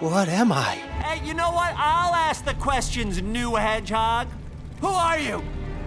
What am I? Hey, you know what? I'll ask the questions, new hedgehog. Who are you?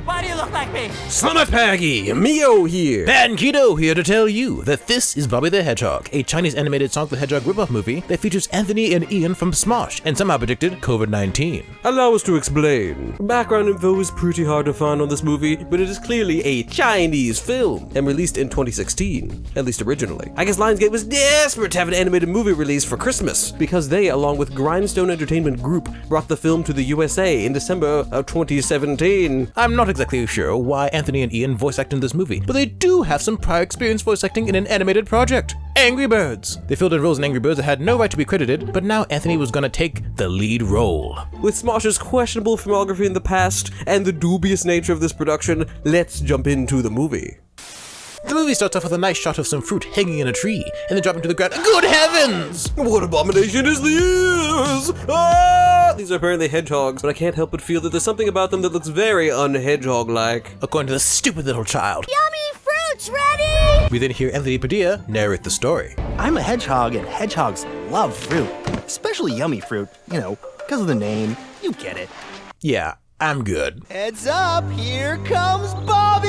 Why do you look like me? Summer Paggy, Mio here. Bankido here to tell you that this is Bobby the Hedgehog, a Chinese animated Sonic the Hedgehog ripoff movie that features Anthony and Ian from Smosh and somehow predicted COVID-19. Allow us to explain. Background info is pretty hard to find on this movie, but it is clearly a Chinese film and released in 2016, at least originally. I guess Lionsgate was desperate to have an animated movie released for Christmas because they, along with Grindstone Entertainment Group, brought the film to the USA in December of 2017. I'm not exactly sure why Anthony and Ian voice act in this movie, but they do have some prior experience voice acting in an animated project. Angry Birds. They filled in roles in Angry Birds that had no right to be credited, but now Anthony was gonna take the lead role. With Smosh's questionable filmography in the past and the dubious nature of this production, let's jump into the movie. The movie starts off with a nice shot of some fruit hanging in a tree, and then dropping to the ground. Good heavens! What abomination is this? Ah! These are apparently hedgehogs, but I can't help but feel that there's something about them that looks very un-hedgehog-like. According to the stupid little child. Yummy fruits ready! We then hear Anthony Padilla narrate the story. I'm a hedgehog, and hedgehogs love fruit, especially yummy fruit. You know, because of the name. You get it. Yeah, I'm good. Heads up, here comes Bobby!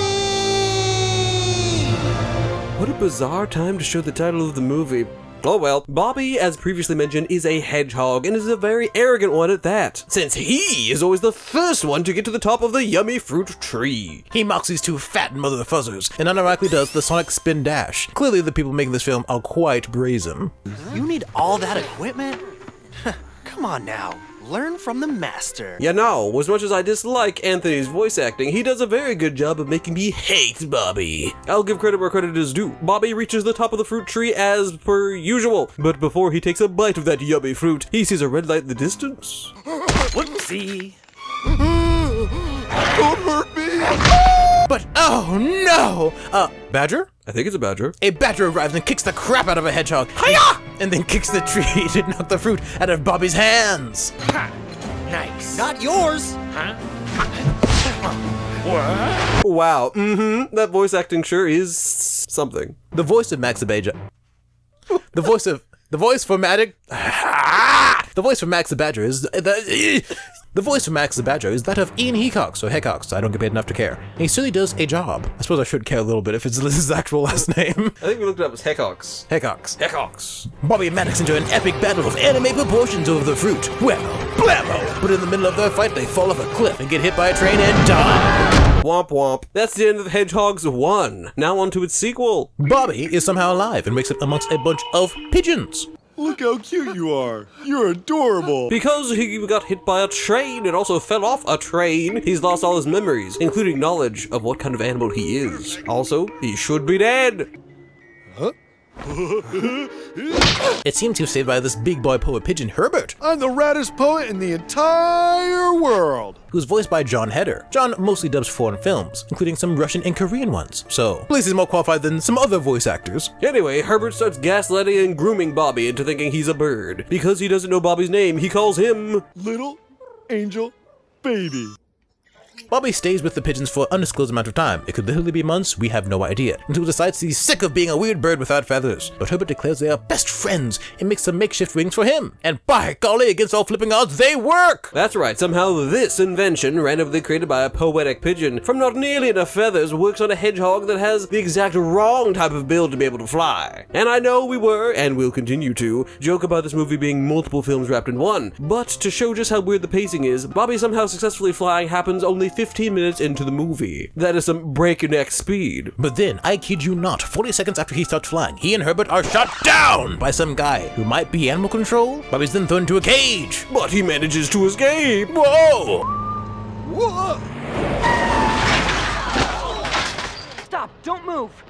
What a bizarre time to show the title of the movie. Oh well, Bobby, as previously mentioned, is a hedgehog and is a very arrogant one at that, since he is always the first one to get to the top of the yummy fruit tree. He mocks these two fat mother fuzzers and unironically does the Sonic Spin Dash. Clearly the people making this film are quite brazen. You need all that equipment? Come on now. Learn from the master. Yeah, no, as much as I dislike Anthony's voice acting, he does a very good job of making me hate Bobby. I'll give credit where credit is due. Bobby reaches the top of the fruit tree as per usual, but before he takes a bite of that yummy fruit, he sees a red light in the distance. Whoopsie. Don't hurt me! But oh no! Badger? I think it's a badger. A badger arrives and kicks the crap out of a hedgehog. Hiya! And then kicks the tree to knock the fruit out of Bobby's hands. Nice. Not yours! Wow, that voice acting sure is something. The voice of Max the Badger. The voice for Maddox. The voice for Max the Badger is the voice for Max the Badger is that of Ian Hecox, or Hecox. I don't get paid enough to care. And he certainly does a job. I suppose I should care a little bit if it's his actual last name. I think we looked it up as Hedgehogs. Hecox. Hedgehogs. Bobby and Maddox enjoy an epic battle of anime proportions over the fruit. Well, blammo! But in the middle of their fight, they fall off a cliff and get hit by a train and die. Womp womp. That's the end of Hedgehogs 1. Now on to its sequel. Bobby is somehow alive and wakes up amongst a bunch of pigeons. Look how cute you are. You're adorable. Because he got hit by a train and also fell off a train, he's lost all his memories, including knowledge of what kind of animal he is. Also, he should be dead. Huh? It seems he was saved by this big boy poet pigeon, Herbert, I'm the raddest poet in the entire world. who's voiced by John Heder. John mostly dubs foreign films, including some Russian and Korean ones, so at least he's more qualified than some other voice actors. Anyway, Herbert starts gaslighting and grooming Bobby into thinking he's a bird. Because he doesn't know Bobby's name, he calls him Little Angel Baby. Bobby stays with the pigeons for an undisclosed amount of time. It could literally be months, we have no idea, until he decides he's sick of being a weird bird without feathers. But Herbert declares they are best friends and makes some makeshift wings for him. And by golly, against all flipping odds, they work! That's right, somehow this invention, randomly created by a poetic pigeon from not nearly enough feathers, works on a hedgehog that has the exact wrong type of build to be able to fly. And I know we were, and will continue to, joke about this movie being multiple films wrapped in one, but to show just how weird the pacing is, Bobby somehow successfully flying happens only 15 minutes into the movie. That is some breakneck speed. But then, I kid you not, 40 seconds after he starts flying, he and Herbert are shot down by some guy who might be animal control. Bobby's then thrown into a cage. But he manages to escape. Whoa! Whoa! Stop! Don't move!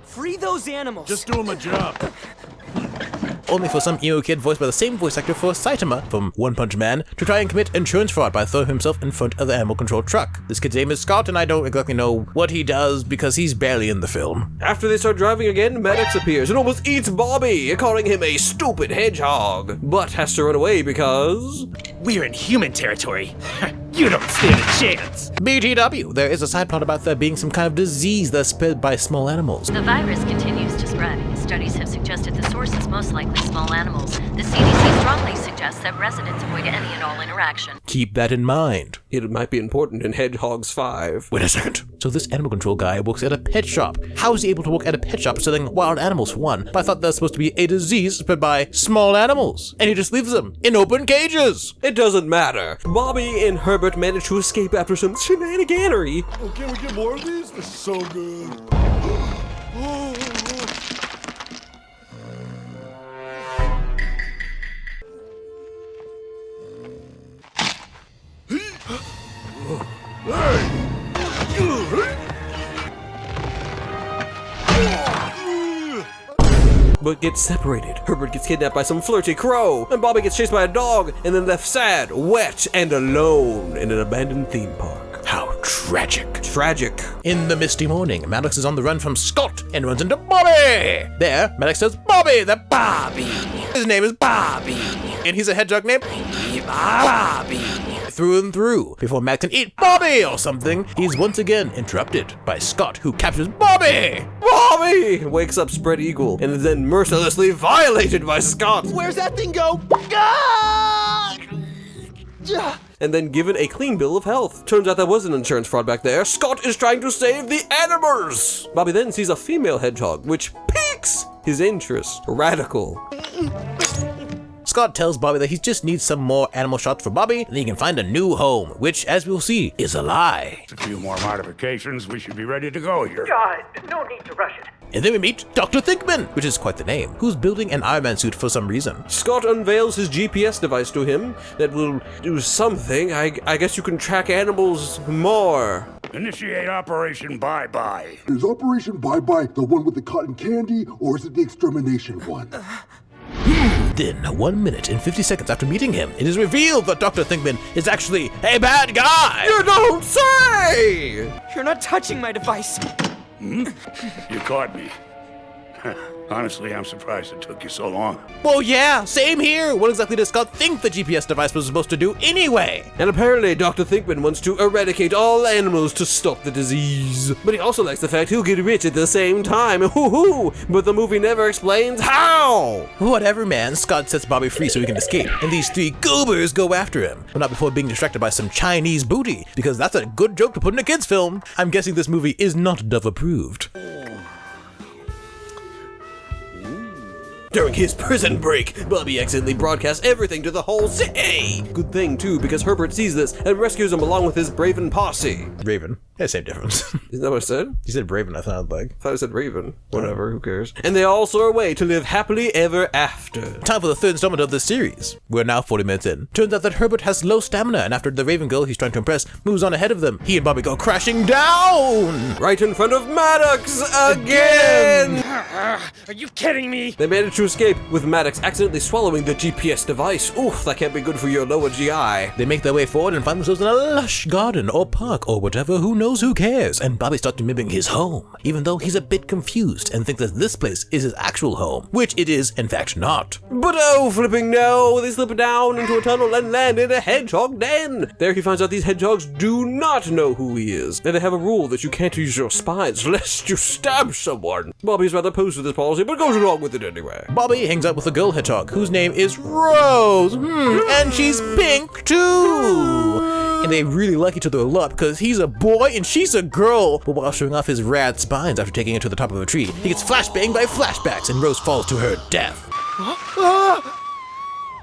Free those animals! Just doing my job. Only for some emo kid voiced by the same voice actor for Saitama from One Punch Man to try and commit insurance fraud by throwing himself in front of the animal control truck. This kid's name is Scott, and I don't exactly know what he does because he's barely in the film. After they start driving again, Maddox appears and almost eats Bobby, calling him a stupid hedgehog, but has to run away because... We're in human territory. You don't stand a chance. BTW, there is a side plot about there being some kind of disease that's spread by small animals. The virus continues to spread. Studies have suggested the source is most likely small animals. The CDC strongly suggests that residents avoid any and all interaction. Keep that in mind. It might be important in Hedgehogs 5. Wait a second. So this animal control guy works at a pet shop. How is he able to work at a pet shop selling wild animals for one? But I thought that's supposed to be a disease spread by small animals. And he just leaves them in open cages. It doesn't matter. Bobby and Herbert managed to escape after some shenaniganery. Oh, can we get more of these? They're so good. But gets separated. Herbert gets kidnapped by some flirty crow, and Bobby gets chased by a dog, and then left sad, wet, and alone in an abandoned theme park. How tragic. Tragic. In the misty morning, Maddox is on the run from Scott and runs into Bobby. There, Maddox says, Bobby, the Bobby. His name is Bobby. And he's a hedgehog named Bobby. Through and through. Before Max can eat Bobby or something, he's once again interrupted by Scott, who captures Bobby. Bobby wakes up spread eagle, and is then mercilessly violated by Scott. Where's that thing go? And then given a clean bill of health. Turns out there was an insurance fraud back there. Scott is trying to save the animals. Bobby then sees a female hedgehog, which piques his interest. Radical. Scott tells Bobby that he just needs some more animal shots for Bobby, and he can find a new home, which, as we'll see, is a lie. A few more modifications, we should be ready to go here. No need to rush it. And then we meet Dr. Thinkman, which is quite the name, who's building an Iron Man suit for some reason. Scott unveils his GPS device to him that will do something. I guess you can track animals more. Initiate Operation Bye-Bye. Is Operation Bye-Bye the one with the cotton candy, or is it the extermination one? Then, 1 minute and 50 seconds after meeting him, it is revealed that Dr. Thinkman is actually a bad guy! You don't say! You're not touching my device. You caught me. Honestly, I'm surprised it took you so long. Well, yeah, same here! What exactly does Scott think the GPS device was supposed to do anyway? And apparently Dr. Thinkman wants to eradicate all animals to stop the disease. But he also likes the fact he'll get rich at the same time. Hoo-hoo! But the movie never explains how! Whatever, man, Scott sets Bobby free so he can escape, and these three goobers go after him. But not before being distracted by some Chinese booty, because that's a good joke to put in a kid's film. I'm guessing this movie is not Dove approved. During his prison break, Bobby accidentally broadcasts everything to the whole city. Good thing, too, because Herbert sees this and rescues him along with his Braven posse. Raven. Yeah, same difference. Isn't that what I said? You said Braven, I thought like. I thought I said Raven. Whatever, who cares? And they all soar away to live happily ever after. Time for the third installment of this series. We're now 40 minutes in. Turns out that Herbert has low stamina, and after the Raven girl he's trying to impress moves on ahead of them, he and Bobby go crashing down! Right in front of Maddox again! Are you kidding me? They manage to escape, with Maddox accidentally swallowing the GPS device. Oof, that can't be good for your lower GI. They make their way forward and find themselves in a lush garden or park or whatever, who knows, who cares? And Bobby starts mimicking his home, even though he's a bit confused and thinks that this place is his actual home, which it is, in fact, not. But oh, flipping no, they slip down into a tunnel and land in a hedgehog den. There he finds out these hedgehogs do not know who he is, and they have a rule that you can't use your spines lest you stab someone. Bobby's rather opposed to this policy, but goes along with it anyway. Bobby hangs out with a girl hedgehog, whose name is Rose, and she's pink too. And they really like each other a lot because he's a boy and she's a girl. But while showing off his rad spines after taking it to the top of a tree, he gets flashbanged by flashbacks and Rose falls to her death.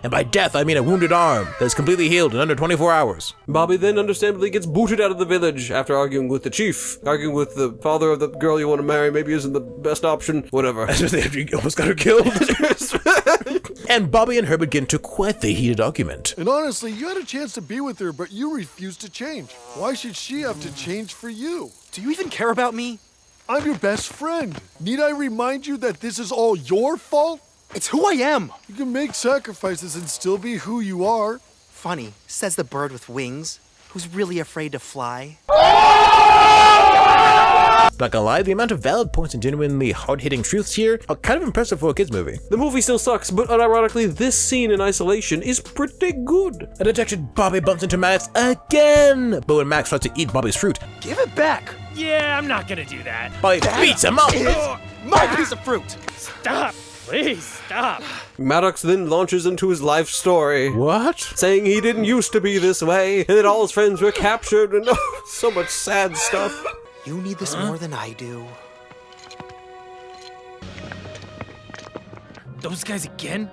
And by death, I mean a wounded arm that is completely healed in under 24 hours. Bobby then understandably gets booted out of the village after arguing with the chief. Arguing with the father of the girl you want to marry maybe isn't the best option. Whatever. They almost got her killed. And Bobby and Herbert get into quite the heated argument. And honestly, you had a chance to be with her, but you refused to change. Why should she have to change for you? Do you even care about me? I'm your best friend. Need I remind you that this is all your fault? It's who I am. You can make sacrifices and still be who you are. Funny, says the bird with wings, who's really afraid to fly. Not gonna lie, the amount of valid points and genuinely hard-hitting truths here are kind of impressive for a kid's movie. The movie still sucks, but unironically, this scene in isolation is pretty good. A dejected Bobby bumps into Maddox again, but when Max tries to eat Bobby's fruit, Give it back. Yeah, I'm not gonna do that. Bobby beats him up. It's my piece of fruit. Stop. Please stop. Maddox then launches into his life story. What? Saying he didn't used to be this way, and that all his friends were captured, and so much sad stuff. You need this more than I do. Those guys again?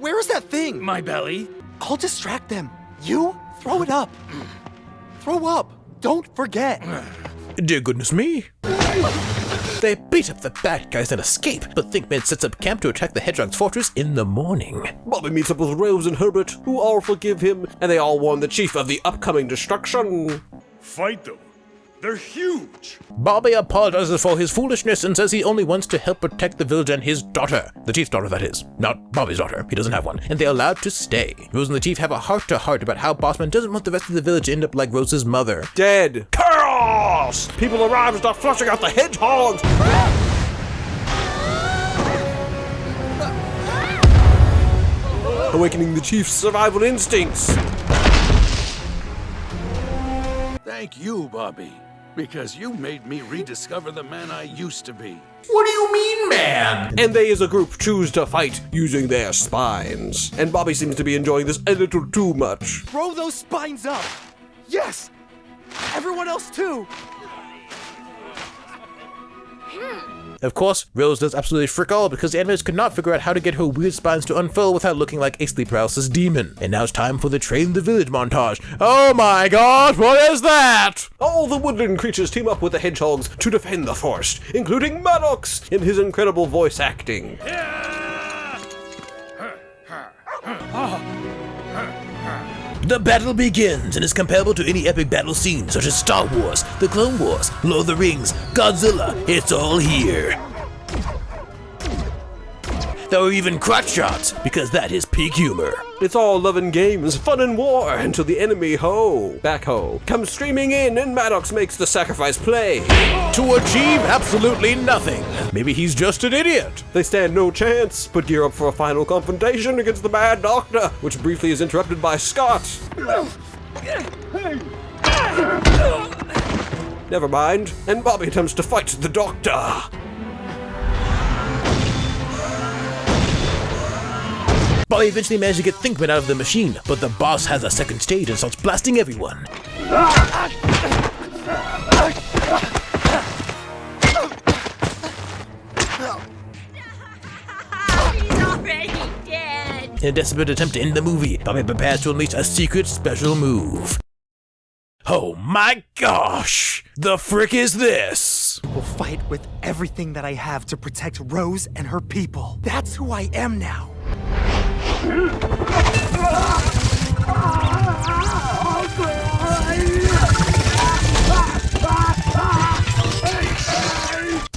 Where is that thing? My belly. I'll distract them. You throw it up. Throw up. Don't forget. Dear goodness me. They beat up the bad guys and escape, but Thinkman sets up camp to attack the Hedgehogs' fortress in the morning. Bobby meets up with Rose and Herbert, who all forgive him, and they all warn the chief of the upcoming destruction. Fight them. They're huge. Bobby apologizes for his foolishness and says he only wants to help protect the village and his daughter. The chief's daughter, that is. Not Bobby's daughter. He doesn't have one. And they're allowed to stay. Rose and the chief have a heart-to-heart about how Bossman doesn't want the rest of the village to end up like Rose's mother. Dead. Chaos! People arrive and start flushing out the hedgehogs! Awakening the chief's survival instincts. Thank you, Bobby, because you made me rediscover the man I used to be. What do you mean, man? And they as a group choose to fight using their spines. And Bobby seems to be enjoying this a little too much. Throw those spines up. Yes. Everyone else too. Of course, Rose does absolutely frick all because the animators could not figure out how to get her weird spines to unfurl without looking like a sleep paralysis demon. And now it's time for the Train the Village montage. Oh my god, what is that? All the woodland creatures team up with the hedgehogs to defend the forest, including Maddox in his incredible voice acting. The battle begins and is comparable to any epic battle scene such as Star Wars, The Clone Wars, Lord of the Rings, Godzilla. It's all here. There were even crotch shots, because that is peak humor. It's all love and games, fun and war, until the enemy backhoe, comes streaming in and Maddox makes the sacrifice play. To achieve absolutely nothing. Maybe he's just an idiot. They stand no chance, but gear up for a final confrontation against the Bad Doctor, which briefly is interrupted by Scott. Never mind, and Bobby attempts to fight the Doctor. Bobby eventually managed to get Thinkman out of the machine, but the boss has a second stage and starts blasting everyone. He's already dead. In a desperate attempt to end the movie, Bobby prepares to unleash a secret special move. Oh my gosh! The frick is this? Will fight with everything that I have to protect Rose and her people. That's who I am now.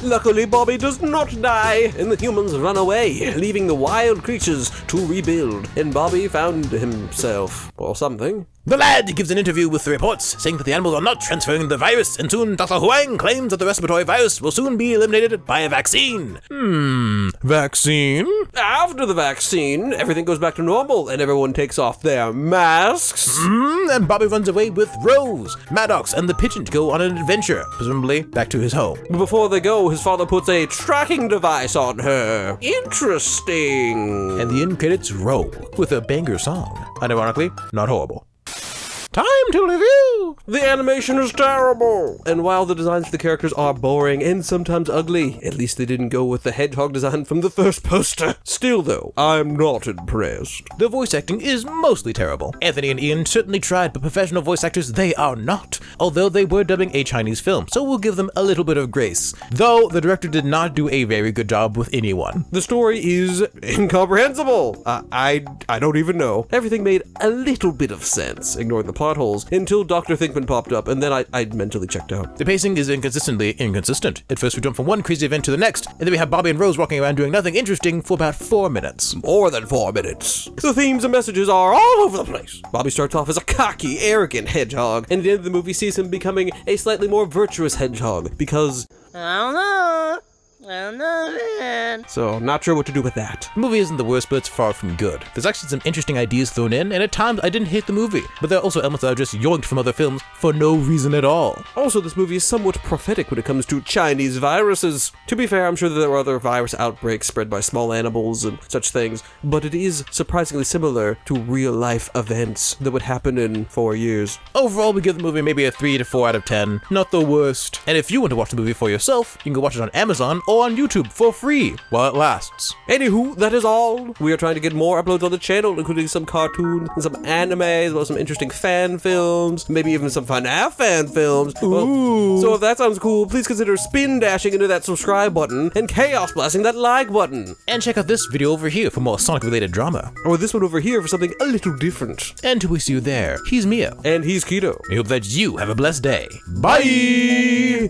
Luckily, Bobby does not die, and the humans run away, leaving the wild creatures to rebuild. And Bobby found himself, or something. The lad gives an interview with the reports, saying that the animals are not transferring the virus, and soon Dr. Huang claims that the respiratory virus will soon be eliminated by a vaccine. Vaccine? After the vaccine, everything goes back to normal, and everyone takes off their masks. And Bobby runs away with Rose, Maddox, and the pigeon to go on an adventure, presumably back to his home. But before they go, his father puts a tracking device on her. Interesting. And the end credits roll with a banger song. Unironically, not horrible. Time to review! The animation is terrible! And while the designs for the characters are boring and sometimes ugly, at least they didn't go with the hedgehog design from the first poster. Still though, I'm not impressed. The voice acting is mostly terrible. Anthony and Ian certainly tried, but professional voice actors, they are not. Although they were dubbing a Chinese film, so we'll give them a little bit of grace. Though the director did not do a very good job with anyone. The story is incomprehensible. I don't even know. Everything made a little bit of sense, ignoring the plot holes, until Dr. Thinkman popped up, and then I mentally checked out. The pacing is inconsistently inconsistent. At first we jump from one crazy event to the next, and then we have Bobby and Rose walking around doing nothing interesting for about 4 minutes. More than 4 minutes. The themes and messages are all over the place. Bobby starts off as a cocky, arrogant hedgehog, and at the end of the movie sees him becoming a slightly more virtuous hedgehog, because... I don't know. I love it. So, not sure what to do with that. The movie isn't the worst, but it's far from good. There's actually some interesting ideas thrown in, and at times I didn't hate the movie. But there are also elements that are just yoinked from other films for no reason at all. Also, this movie is somewhat prophetic when it comes to Chinese viruses. To be fair, I'm sure that there were other virus outbreaks spread by small animals and such things, but it is surprisingly similar to real-life events that would happen in 4 years. Overall, we give the movie maybe a 3 to 4 out of 10. Not the worst. And if you want to watch the movie for yourself, you can go watch it on Amazon or on YouTube for free while it lasts. Anywho, that is all. We are trying to get more uploads on the channel, including some cartoons and some anime, as well as some interesting fan films, maybe even some FNAF fan films. Ooh. So if that sounds cool, please consider spin dashing into that subscribe button and chaos blasting that like button. And check out this video over here for more Sonic-related drama. Or this one over here for something a little different. And till we see you there, he's Mia. And he's Keto. We hope that you have a blessed day. Bye!